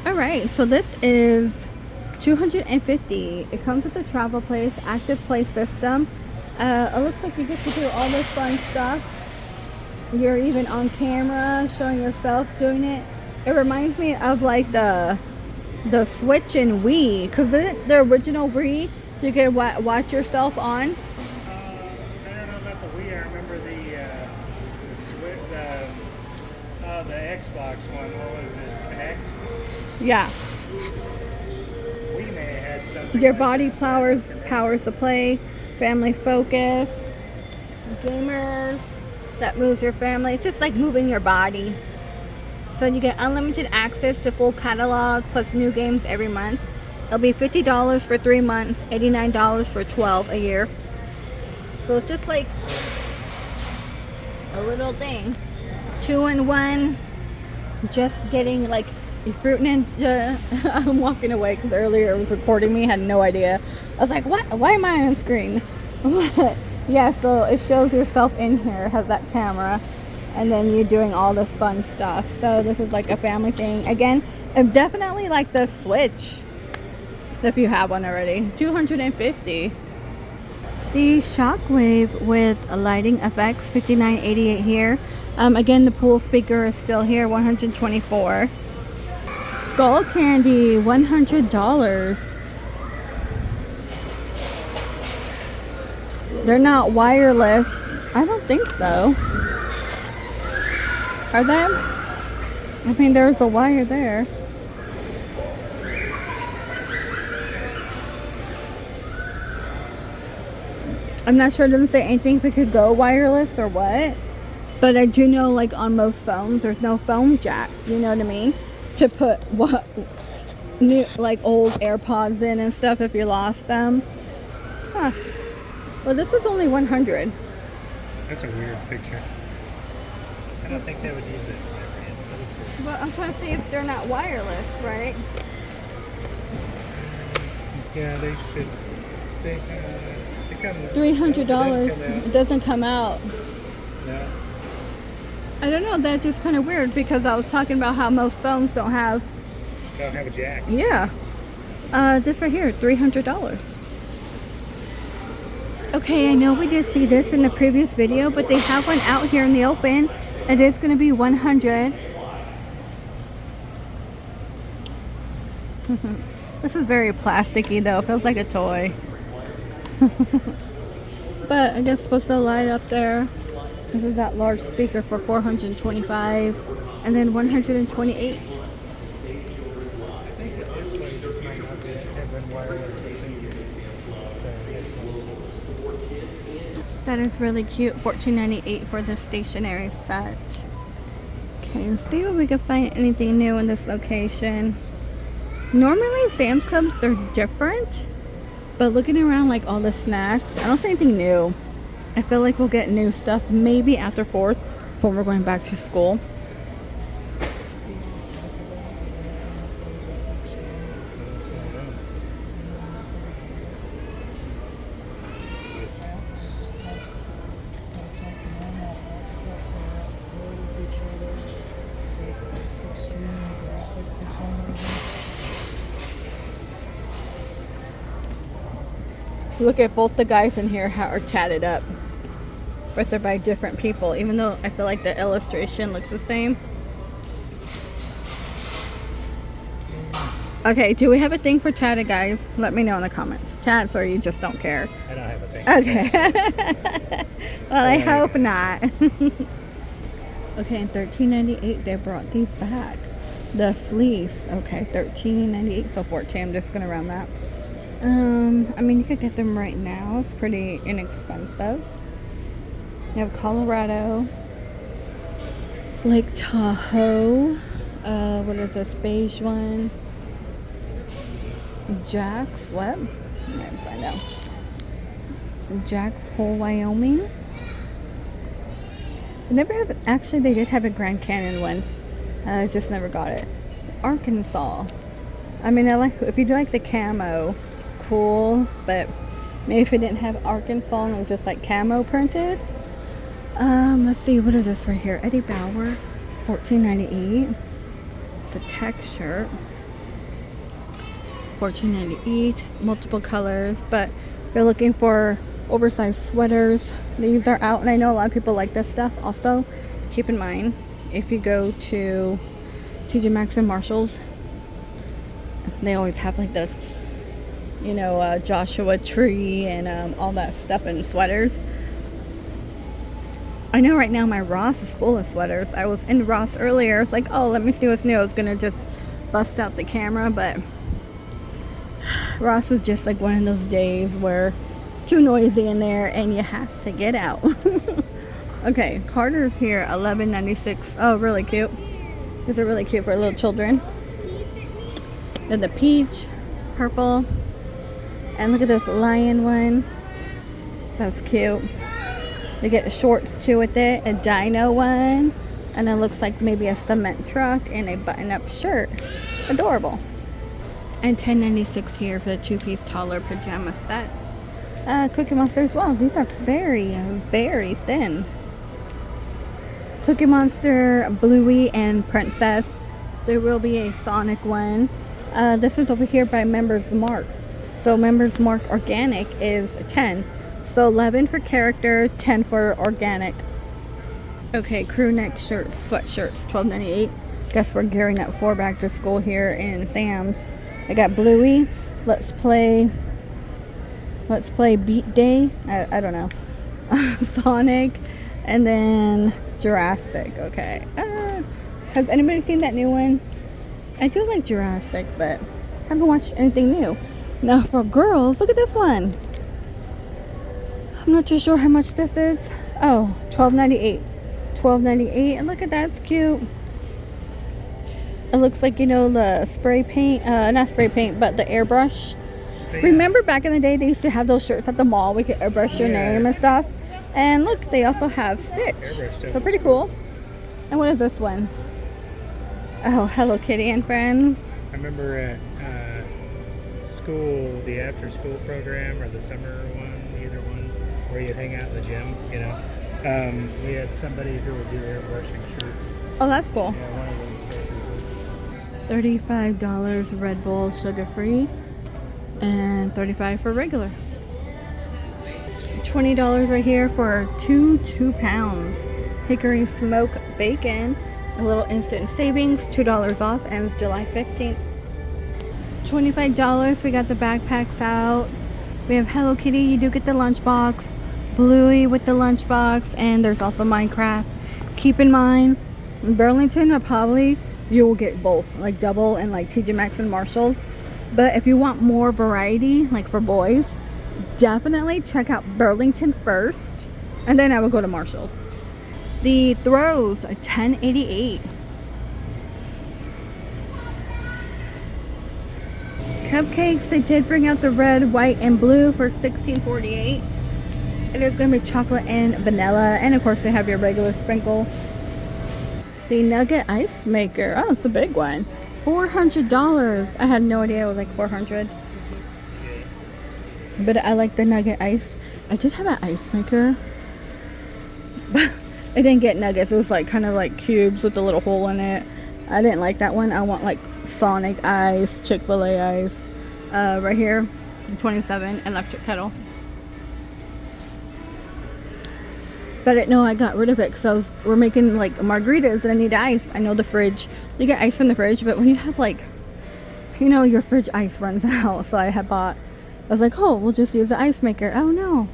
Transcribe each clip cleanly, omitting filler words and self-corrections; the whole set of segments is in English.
All right, so this is 250. It comes with a travel place, active play system. It looks like you get to do all this fun stuff. You're even on camera showing yourself doing it. It reminds me of like the Switch and Wii, because the original Wii you could watch yourself on. I don't know about the Wii. I remember the Switch, the Xbox one. What was it? Connect. Yeah. We may have had something. Your like body that. powers the play, family focus, gamers, that moves your family. It's just like moving your body. So you get unlimited access to full catalog plus new games every month. It'll be $50 for 3 months, $89 for 12 a year. So it's just like a little thing. 2-in-1. Just getting like a Fruit Ninja. I'm walking away because earlier it was recording me. Had no idea. I was like, what? Why am I on screen? Yeah, so it shows yourself in here. It has that camera. And then you're doing all this fun stuff. So this is like a family thing. Again, definitely like the Switch. If you have one already. 250. The Shockwave with lighting effects, $59.88 here. Again, the pool speaker is still here, $124. Skull Candy, $100. They're not wireless. I don't think so. Are they? I mean, there's a wire there. I'm not sure. It doesn't say anything if it could go wireless or what. But I do know, like, on most phones, there's no phone jack. You know what I mean? To put what new, like, old AirPods in and stuff if you lost them. Huh. Well, this is only 100. That's a weird picture. I don't think they would use it. But I'm trying to see if they're not wireless, right? Yeah, they should say they come. $300. It doesn't come out. No. I don't know. That's just kind of weird because I was talking about how most phones don't have. Don't have a jack. Yeah. This right here, $300. Okay, I know we did see this in the previous video, but they have one out here in the open. It is going to be 100. This is very plasticky though. It feels like a toy. But I guess it's supposed to light up there. This is that large speaker for 425, and then 128. I think that this one just might not have been wireless. That is really cute. $14.98 for the stationary set. Okay, let's see if we can find anything new in this location. Normally Sam's Clubs, they're different, but looking around like all the snacks, I don't see anything new. I feel like we'll get new stuff maybe after 4th before we're going back to school. Look at both the guys in here are tatted up, but they're by different people, even though I feel like the illustration looks the same. Okay, do we have a thing for tatted guys? Let me know in the comments. Tats, or you just don't care? I don't have a thing. Okay. Well, I hope not. Okay, in $13.98 they brought these back. The fleece. Okay, $13.98, so $14. I'm just gonna round that. I mean, you could get them right now. It's pretty inexpensive. You have Colorado, Lake Tahoe. What is this beige one? Jack's what? I'm gonna find out. Jack's Hole, Wyoming. I never have. Actually, they did have a Grand Canyon one. I just never got it. Arkansas. I mean, I like if you do like the camo. Cool, but maybe if it didn't have Arkansas and it was just like camo printed. Let's see, what is this right here? Eddie Bauer, $14.98. It's a tech shirt. $14.98, multiple colors. But if you're looking for oversized sweaters, these are out, and I know a lot of people like this stuff. Also, keep in mind, if you go to TJ Maxx and Marshalls, they always have like this, you know, Joshua Tree and all that stuff in sweaters. I know right now my Ross is full of sweaters. I was in Ross earlier. It's like, oh, let me see what's new. I was gonna just bust out the camera, but Ross is just like one of those days where it's too noisy in there and you have to get out. Okay, Carter's here, $11.96. Oh, really cute. These are really cute for little children. Then the peach, purple, and look at this lion one. That's cute. They get shorts too with it, a dino one, and it looks like maybe a cement truck and a button-up shirt. Adorable. And $10.96 here for the two-piece taller pajama set. Cookie Monster as well. These are very, very thin. Cookie Monster, Bluey, and Princess. There will be a Sonic one. This is over here by Members Mark. So Members Mark Organic is 10. So 11 for character, 10 for organic. Okay, crew neck shirts, sweatshirts, $12.98. Guess we're gearing up for back to school here in Sam's. I got Bluey. Let's play Beat Day. I don't know. Sonic, and then Jurassic. Okay. Has anybody seen that new one? I do like Jurassic, but haven't watched anything new. Now for girls, look at this one. I'm not too sure how much this is. Oh, $12.98. $12.98, and look at that, it's cute. It looks like, you know, the spray paint, not spray paint, but the airbrush. Yeah. Remember back in the day, they used to have those shirts at the mall. We could airbrush your name and stuff. And look, they also have Stitch. So pretty cool. And what is this one? Oh, Hello Kitty and Friends. I remember at school, the after school program or the summer one, either one, where you hang out in the gym, you know. We had somebody who would do airbrushing shirts. Oh, that's cool. Yeah, one of those $35 Red Bull sugar free, and $35 for regular. $20 right here for 2 pounds hickory smoke bacon. A little instant savings, $2 off, ends July 15th. $25, we got the backpacks out. We have Hello Kitty, you do get the lunchbox. Bluey with the lunchbox, and there's also Minecraft. Keep in mind, in Burlington, probably you will get both, like double and like TJ Maxx and Marshalls. But if you want more variety, like for boys, definitely check out Burlington first, and then I will go to Marshalls. The throws are $10.88. Cupcakes, they did bring out the red, white, and blue for $16.48. It is going to be chocolate and vanilla, and of course they have your regular sprinkle. The nugget ice maker, oh, it's a big one, $400. I had no idea it was like $400, but I like the nugget ice. I did have an ice maker, but I didn't get nuggets. It was like kind of like cubes with a little hole in it. I didn't like that one. I want like Sonic ice, Chick-fil-A ice. Right here, 27 electric kettle. But no, I got rid of it because we're making like margaritas and I need ice. I know the fridge, you get ice from the fridge, but when you have like, you know, your fridge ice runs out. So I was like, oh, we'll just use the ice maker. Oh no,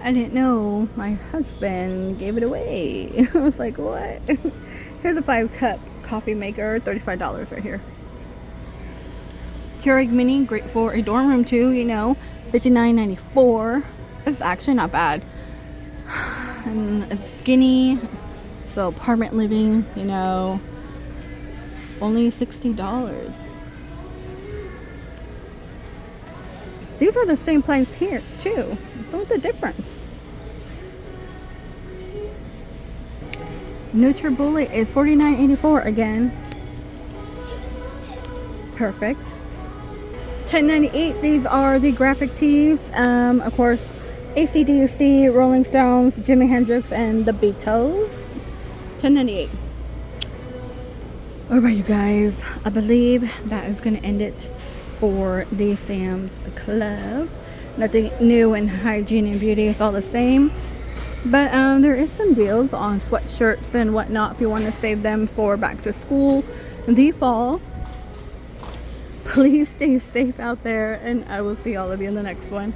I didn't know my husband gave it away. I was like, what? Here's a 5-cup coffee maker, $35 right here. Keurig Mini, great for a dorm room too, you know, $59.94. It's actually not bad. And it's skinny, so apartment living, you know, only $60. These are the same price here too. So what's the difference? NutriBullet is $49.84 again. Perfect. $10.98. These are the graphic tees. Of course, AC/DC, Rolling Stones, Jimi Hendrix, and the Beatles. $10.98. Alright, you guys, I believe that is going to end it for the Sam's Club. Nothing new in hygiene and beauty, it's all the same. But there is some deals on sweatshirts and whatnot if you want to save them for back to school, the fall. Please stay safe out there, and I will see all of you in the next one.